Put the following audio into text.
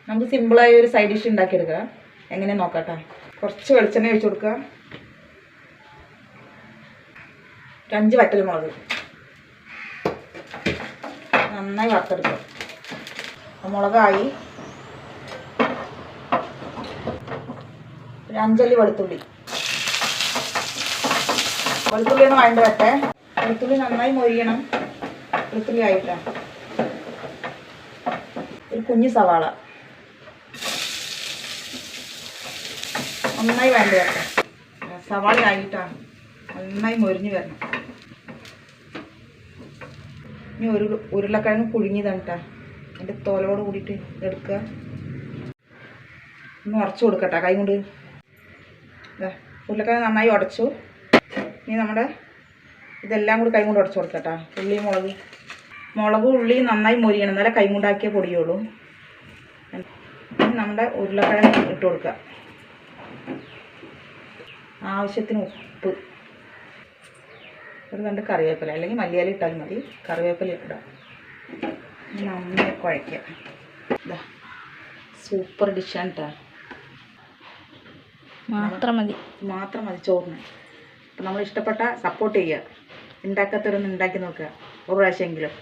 നമുക്ക് സിമ്പിളായ ഒരു side dish ഉണ്ടാക്കിയെടുക്കാം. എങ്ങനെ നോക്കാട്ടോ. കുറച്ച് വെളിച്ചെണ്ണ ഒഴിച്ച് കൊടുക്കുക. 5 വറ്റൽമുളക് നന്നായി വറുത്തെടുക്കുക. മുളകായി 5 അല്ലി വെളുത്തുള്ളി. വെളുത്തുള്ളി ഒന്ന് വഴണ്ട് വരട്ടെ. വെളുത്തുള്ളി നന്നായി മൊരിയണം. വെളുത്തുള്ളി ആയിട്ടാണ്. ഒരു കുഞ്ഞ് സവാള നന്നായി വഴണ്ട് വരട്ടെ. സവാള ആയിട്ടാണ് നന്നായി മൊരിഞ്ഞ് വരണം. ഇനി ഒരു ഉരുളക്കിഴങ്ങ് പുഴുങ്ങിയതാണ് കേട്ടോ. അതിൻ്റെ തോലോട് കൂടിയിട്ട് എടുക്കുക. ഒന്ന് ഉടച്ചു കൊടുക്കട്ടെ കൈ കൊണ്ട്. ഉരുളക്കിഴങ്ങ് നന്നായി ഉടച്ചു. ഇനി നമ്മുടെ ഇതെല്ലാം കൂടി കൈ കൊണ്ട് ഉടച്ചു കൊടുക്കട്ടെ. ഉള്ളി മുളകും ഉള്ളിയും നന്നായി മൊരിയണം. എന്നാലേ കൈ കൊണ്ടാക്കിയേ പൊടിയുള്ളൂ. ഇനി നമ്മുടെ ഉരുളക്കിഴങ്ങ് ഇട്ട് കൊടുക്കുക. ആവശ്യത്തിന് ഉപ്പ്, ഒരു 2 കറിവേപ്പില, അല്ലെങ്കിൽ മല്ലിയില ഇട്ടാൽ മതി. കറിവേപ്പില ഇടാം. നന്നായി കുഴയ്ക്കുക. ഇതാ സൂപ്പർ ഡിഷാണ് കേട്ടോ. മാത്രം മതി ചോറിന്. അപ്പം നമ്മൾ ഇഷ്ടപ്പെട്ട സപ്പോർട്ട് ചെയ്യുക. ഉണ്ടാക്കാത്തവരൊന്ന് ഉണ്ടാക്കി നോക്കുക ഒരു പ്രാവശ്യമെങ്കിലും.